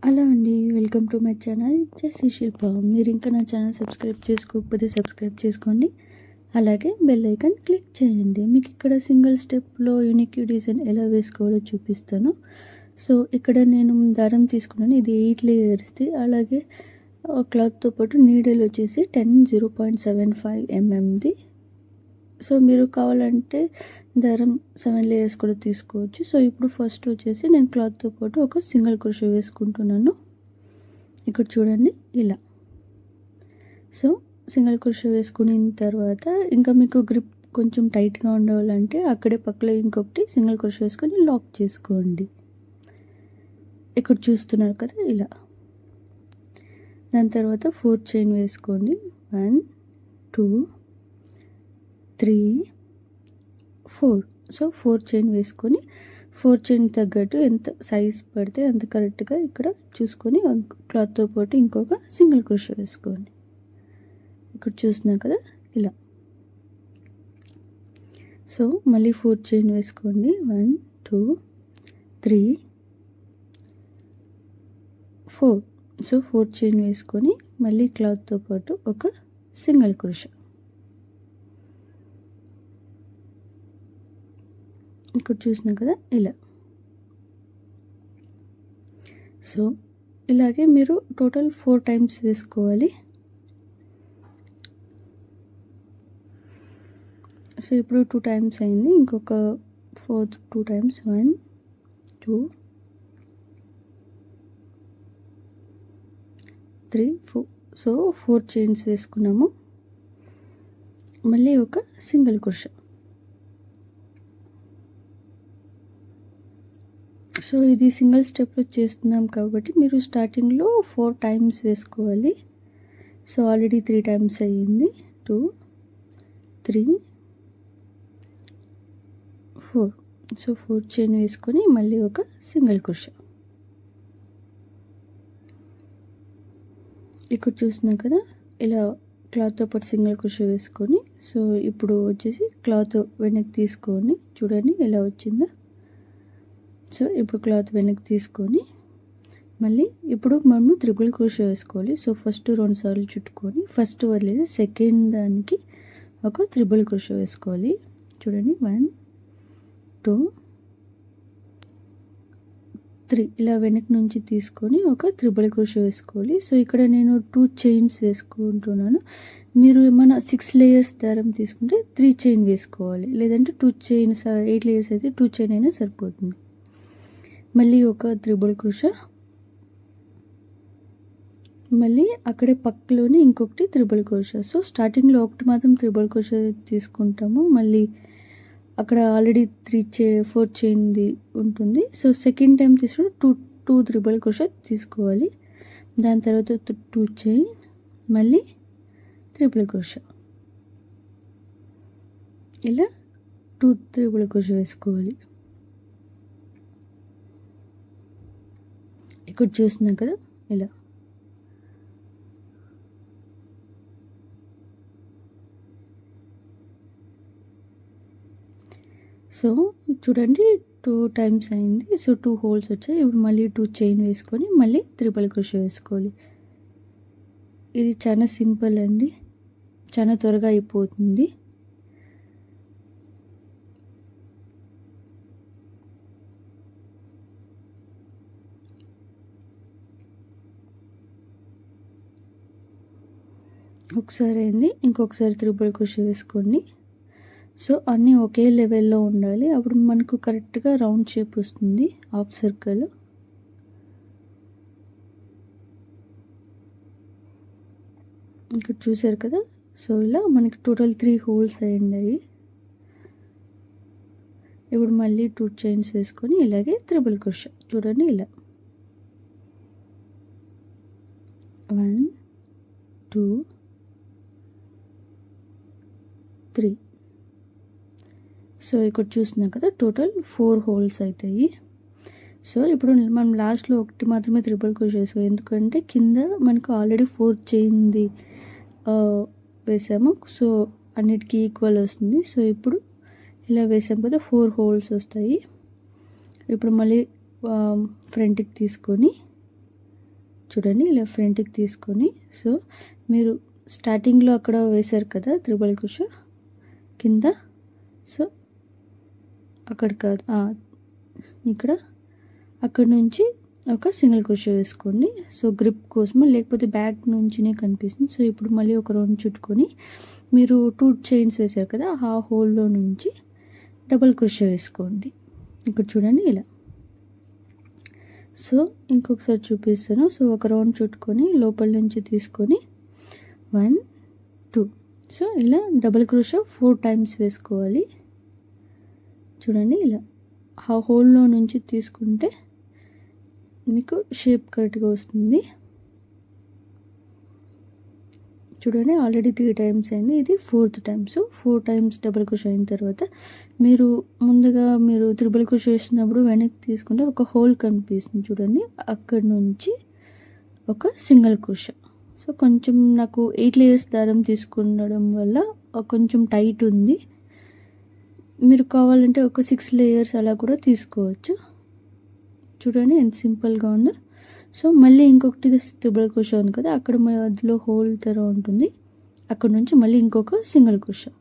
Hello అండి, welcome to my channel Jessie Shilpa. మీరు ఇంకా నా ఛానల్ సబ్స్క్రైబ్ చేసుకోకపోతే సబ్స్క్రైబ్ చేసుకోండి, అలాగే బెల్ ఐకాన్ క్లిక్ చేయండి. మీకు ఇక్కడ సింగిల్ స్టెప్లో యూనిక్ డిజైన్ ఎలా వేసుకోవాలో చూపిస్తాను. సో ఇక్కడ నేను దారం తీసుకున్నాను, ఇది 8 లేయర్స్ది. అలాగే క్లాత్తో పాటు నీడల్ వచ్చేసి 0.75 mmది. సో మీరు కావాలంటే దారం 7 లేయర్స్ కూడా తీసుకోవచ్చు. సో ఇప్పుడు ఫస్ట్ వచ్చేసి నేను క్లాత్తో పాటు ఒక సింగిల్ క్రోషే వేసుకుంటున్నాను. ఇక్కడ చూడండి ఇలా. సో సింగిల్ క్రోషే వేసుకున్న తర్వాత ఇంకా మీకు గ్రిప్ కొంచెం టైట్గా ఉండాలంటే అక్కడే పక్కలో ఇంకొకటి సింగిల్ క్రోషే వేసుకొని లాక్ చేసుకోండి. ఇక్కడ చూస్తున్నారు కదా ఇలా. దాని తర్వాత 4 చైన్ వేసుకోండి. 1 2 3 4. సో 4 చైన్ వేసుకొని 4 చైన్ తగ్గట్టు ఎంత సైజ్ పడితే అంత కరెక్ట్గా ఇక్కడ చూసుకొని క్లాత్తో పాటు ఇంకొక సింగిల్ క్రోషే వేసుకోండి. ఇక్కడ చూస్తున్నా కదా ఇలా. సో మళ్ళీ 4 చైన్ వేసుకోండి. 1 2 3 4. సో 4 చైన్ వేసుకొని మళ్ళీ క్లాత్తో పాటు ఒక సింగిల్ క్రోషే. ఇక్కడ చూసినా కదా ఇలా. సో ఇలాగే మీరు టోటల్ 4 టైమ్స్ వేసుకోవాలి. సో ఇప్పుడు 2 టైమ్స్ అయింది, ఇంకొక 4th 2 టైమ్స్. 1 2 3 4. సో 4 చైన్స్ వేసుకున్నాము, మళ్ళీ ఒక సింగిల్ క్రోషే. సో ఇది సింగిల్ స్టెప్లో చేస్తున్నాం కాబట్టి మీరు స్టార్టింగ్లో 4 టైమ్స్ వేసుకోవాలి. సో ఆల్రెడీ 3 టైమ్స్ అయ్యింది. 2 3 4. సో 4 చైన్ వేసుకొని మళ్ళీ ఒక సింగిల్ క్రోషే. ఇక్కడ చూస్తున్నాం కదా ఇలా క్లాత్తో పాటు సింగిల్ క్రోషే వేసుకొని. సో ఇప్పుడు వచ్చేసి క్లాత్ వెనక్కి తీసుకొని చూడండి ఎలా వచ్చిందో. సో ఇప్పుడు క్లాత్ వెనక్కి తీసుకొని మళ్ళీ ఇప్పుడు మనము త్రిబుల్ క్రోషే వేసుకోవాలి. సో ఫస్ట్ 2 సార్లు చుట్టుకొని ఫస్ట్ వదిలేసి సెకండ్ దానికి ఒక త్రిబుల్ క్రోషే వేసుకోవాలి. చూడండి 1 2 3 ఇలా వెనక్కి నుంచి తీసుకొని ఒక త్రిబుల్ క్రోషే వేసుకోవాలి. సో ఇక్కడ నేను 2 చైన్స్ వేసుకుంటున్నాను. మీరు ఏమైనా 6 లేయర్స్ దారం తీసుకుంటే 3 చైన్ వేసుకోవాలి, లేదంటే 2 చైన్స్ 8 లేయర్స్ అయితే 2 చైన్ అయినా సరిపోతుంది. మళ్ళీ ఒక త్రిబుల్ క్రోషే, మళ్ళీ అక్కడే పక్కలోనే ఇంకొకటి త్రిబుల్ క్రోషే. సో స్టార్టింగ్లో ఒకటి మాత్రం త్రిబుల్ క్రోషే తీసుకుంటాము, మళ్ళీ అక్కడ ఆల్రెడీ 4 చైన్ది ఉంటుంది. సో సెకండ్ టైం తీసుకుంటే 2 త్రిబుల్ క్రోషే తీసుకోవాలి. దాని తర్వాత 2 చైన్, మళ్ళీ త్రిబుల్ క్రోషే. ఇలా 2 త్రిబుల్ క్రోషే వేసుకోవాలి. ఇక్కడ చూస్తున్నాం కదా ఇలా. సో చూడండి 2 టైమ్స్ అయింది. సో 2 హోల్స్ వచ్చాయి. ఇప్పుడు మళ్ళీ 2 చైన్ వేసుకొని మళ్ళీ త్రిబుల్ క్రోషే వేసుకోవాలి. ఇది చాలా సింపుల్ అండి, చాలా త్వరగా అయిపోతుంది. ఒకసారి అయింది, ఇంకొకసారి త్రిబుల్ క్రోషే వేసుకోండి. సో అన్నీ ఒకే లెవెల్లో ఉండాలి, అప్పుడు మనకు కరెక్ట్గా రౌండ్ షేప్ వస్తుంది, హాఫ్ సర్కిల్. ఇక్కడ చూసారు కదా. సో ఇలా మనకి టోటల్ 3 హోల్స్ అయ్యాయి. ఇప్పుడు మళ్ళీ 2 చైన్స్ వేసుకొని ఇలాగే త్రిబుల్ క్రోషే. చూడండి ఇలా. 1 2 3. సో ఇక్కడ చూస్తున్నాం కదా టోటల్ 4 హోల్స్ అవుతాయి. సో ఇప్పుడు మనం లాస్ట్లో ఒకటి మాత్రమే త్రిబుల్ క్రోషే వేసాము, ఎందుకంటే కింద మనకు ఆల్రెడీ 4 చైన్ది వేసాము. సో అన్నిటికీ ఈక్వల్ వస్తుంది. సో ఇప్పుడు ఇలా వేసాం కదా 4 హోల్స్ వస్తాయి. ఇప్పుడు మళ్ళీ ఫ్రంట్కి తీసుకొని చూడండి ఇలా ఫ్రంట్కి తీసుకొని, సో మీరు స్టార్టింగ్లో అక్కడ వేశారు కదా త్రిబుల్ క్రోషా కింద, సో అక్కడ కాదు ఇక్కడ అక్కడ నుంచి ఒక సింగిల్ క్రోషా వేసుకోండి. సో గ్రిప్ కోసము, లేకపోతే బ్యాక్ నుంచినే కనిపిస్తుంది. సో ఇప్పుడు మళ్ళీ ఒక రౌండ్ చుట్టుకొని మీరు 2 చైన్స్ వేశారు కదా, ఆ హోల్లో నుంచి డబుల్ క్రోషా వేసుకోండి. ఇక్కడ చూడండి ఇలా. సో ఇంకొకసారి చూపిస్తాను. సో ఒక రౌండ్ చుట్టుకొని లోపల నుంచి తీసుకొని 1 2, సో ఇలా డబుల్ క్రోషా 4 టైమ్స్ వేసుకోవాలి. చూడండి ఇలా ఆ హోల్లో నుంచి తీసుకుంటే మీకు షేప్ కరెక్ట్గా వస్తుంది. చూడండి ఆల్రెడీ 3 టైమ్స్ అయింది, ఇది 4th time. So 4 times double crochet అయిన తర్వాత మీరు ముందుగా మీరు త్రిబుల్ క్రోషా వేసినప్పుడు వెనక్కి తీసుకుంటే ఒక హోల్ కనిపిస్తుంది చూడండి, అక్కడ నుంచి ఒక సింగిల్ క్రోషా. సో కొంచెం నాకు 8 లేయర్స్ దారం తీసుకునడం వల్ల కొంచెం టైట్ ఉంది. మీరు కావాలంటే ఒక 6 లేయర్స్ అలా కూడా తీసుకోవచ్చు. చూడండి ఎంత సింపుల్గా ఉందో. సో మళ్ళీ ఇంకొకటి త్రిబుల్ క్రోషా ఉంది కదా, అక్కడ మధ్యలో హోల్ తర ఉంటుంది, అక్కడ నుంచి మళ్ళీ ఇంకొక single crochet.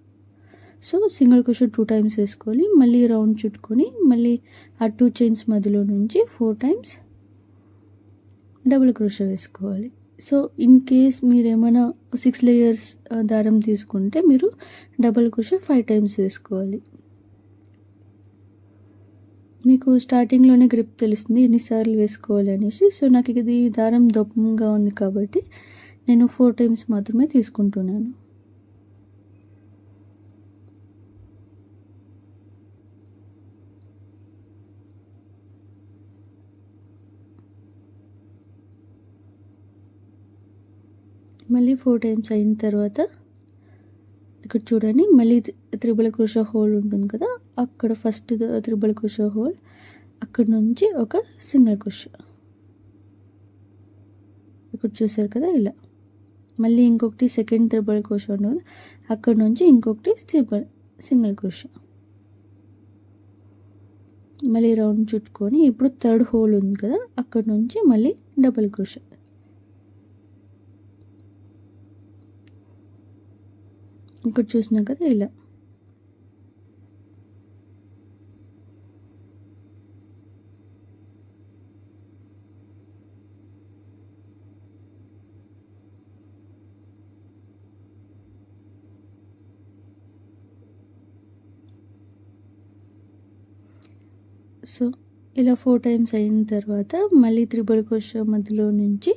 So single crochet 2 times వేసుకోవాలి. మళ్ళీ రౌండ్ చుట్టుకొని మళ్ళీ ఆ 2 చైన్స్ మధ్యలో నుంచి 4 టైమ్స్ డబుల్ క్రోషా వేసుకోవాలి. సో ఇన్ కేస్ మీరు ఏమైనా 6 లేయర్స్ దారం తీసుకుంటే మీరు డబుల్ క్రోషా 5 టైమ్స్ వేసుకోవాలి. మీకు స్టార్టింగ్లోనే గ్రిప్ తెలుస్తుంది ఎన్నిసార్లు వేసుకోవాలి అనేసి. సో నాకు ఇది దారం దప్పంగా ఉంది కాబట్టి నేను 4 టైమ్స్ మాత్రమే తీసుకుంటున్నాను. మళ్ళీ 4 టైమ్స్ అయిన తర్వాత ఇక్కడ చూడండి మళ్ళీ త్రిబుల్ క్రోషా హోల్ ఉంటుంది కదా, అక్కడ ఫస్ట్ త్రిబుల్ క్రోషా హోల్, అక్కడ నుంచి ఒక సింగిల్ క్రోషా. ఇక్కడ చూసారు కదా ఇలా. మళ్ళీ ఇంకొకటి సెకండ్ త్రిబుల్ క్రోషా ఉంటుంది, అక్కడ నుంచి ఇంకొకటి సింగిల్ క్రోషా. మళ్ళీ రౌండ్ చుట్టుకొని ఇప్పుడు 3rd హోల్ ఉంది కదా, అక్కడ నుంచి మళ్ళీ డబుల్ క్రోషా. ఇక్కడ చూసినాం కదా ఇలా. సో ఇలా 4 టైమ్స్ అయిన తర్వాత మళ్ళీ త్రిబుల్ క్రోషా మధ్యలో నుంచి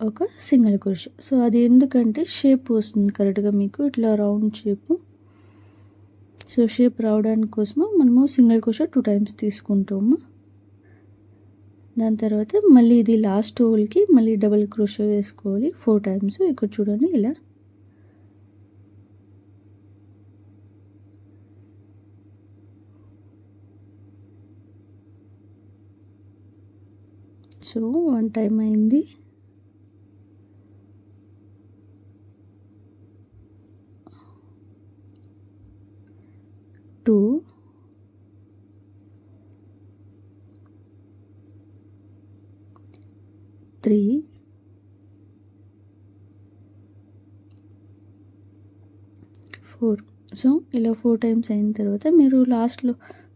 ఒక సింగిల్ క్రోషా. సో అది ఎందుకంటే షేప్ వస్తుంది కరెక్ట్గా మీకు ఇట్లా రౌండ్ షేప్. సో షేప్ రావడానికి కోసము మనము సింగిల్ క్రోషా 2 టైమ్స్ తీసుకుంటాము. దాని తర్వాత మళ్ళీ ఇది లాస్ట్ హోల్కి మళ్ళీ డబుల్ క్రోషా వేసుకోవాలి 4 టైమ్స్. ఇక్కడ చూడండి ఇలా. సో 1 టైం అయింది. 2 3 4. సో ఇలా 4 టైమ్స్ అయిన తర్వాత మీరు లాస్ట్లో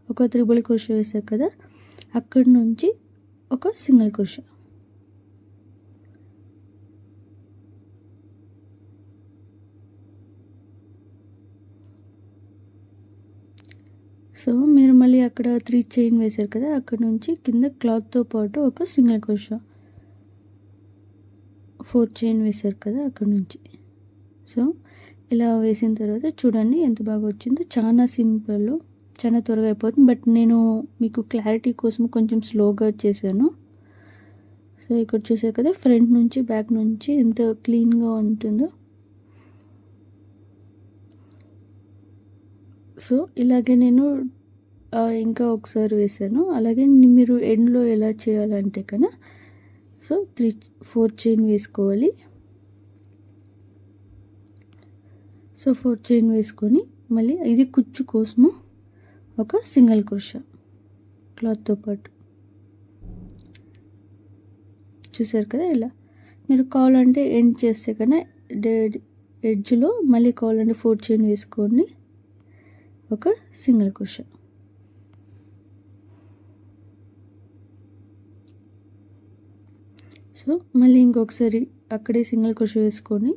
ఒక త్రిబుల్ క్రోషా వేశారు కదా, అక్కడి నుంచి ఒక సింగిల్ క్రోషా. సో మీరు మళ్ళీ అక్కడ 3 చైన్ వేశారు కదా, అక్కడ నుంచి కింద క్లాత్తో పాటు ఒక సింగిల్ క్రోషా. 4 చైన్ వేశారు కదా అక్కడ నుంచి. సో ఇలా వేసిన తర్వాత చూడండి ఎంత బాగా వచ్చిందో. చాలా సింపుల్, చాలా త్వరగా అయిపోతుంది. బట్ నేను మీకు క్లారిటీ కోసం కొంచెం స్లోగా చేశాను. సో ఇక్కడ చూసారు కదా ఫ్రంట్ నుంచి బ్యాక్ నుంచి ఎంత క్లీన్గా ఉంటుందో. సో ఇలాగే నేను ఇంకా ఒకసారి వేసాను. అలాగే మీరు ఎండ్లో ఎలా చేయాలంటే కన్నా సో 4 చైన్ వేసుకోవాలి. సో 4 చైన్ వేసుకొని మళ్ళీ ఇది కుచ్చు కోసము ఒక సింగిల్ క్రోషా క్లాత్తో పాటు. చూసారు కదా ఇలా. మీరు కావాలంటే ఎండ్ చేస్తే కన్నా ఎడ్జ్లో మళ్ళీ కావాలంటే 4 చైన్ వేసుకోండి, ఒక సింగిల్ క్రోషే. సో మళ్ళీ ఇంకొకసారి అక్కడే సింగిల్ క్రోషే వేసుకొని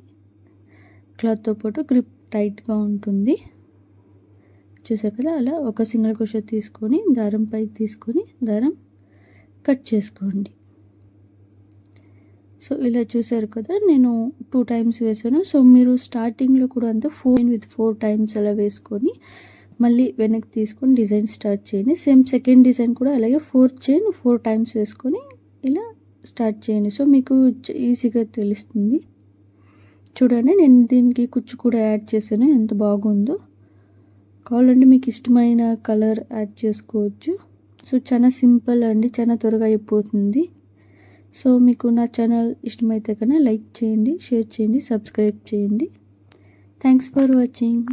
క్లాత్తో పాటు గ్రిప్ టైట్గా ఉంటుంది. చూసారు కదా, అలా ఒక సింగిల్ క్రోషే తీసుకొని దారం పైకి తీసుకొని దారం కట్ చేసుకోండి. సో ఇలా చూసారు కదా, నేను 2 టైమ్స్ వేసాను. సో మీరు స్టార్టింగ్లో కూడా అంతా 4 టైమ్స్ అలా వేసుకొని మళ్ళీ వెనక్కి తీసుకొని డిజైన్ స్టార్ట్ చేయండి. సేమ్ సెకండ్ డిజైన్ కూడా అలాగే 4 చైన్ 4 టైమ్స్ వేసుకొని ఇలా స్టార్ట్ చేయండి. సో మీకు ఈజీగా తెలుస్తుంది. చూడండి, నేను దీనికి కుచ్చు కూడా యాడ్ చేశాను, ఎంత బాగుందో. కావాలంటే మీకు ఇష్టమైన కలర్ యాడ్ చేసుకోవచ్చు. సో చాలా సింపుల్ అండి, చాలా త్వరగా అయిపోతుంది. సో మీకు నా ఛానల్ ఇష్టమైతే కన్నా లైక్ చేయండి, షేర్ చేయండి, సబ్స్క్రైబ్ చేయండి. Thanks for watching.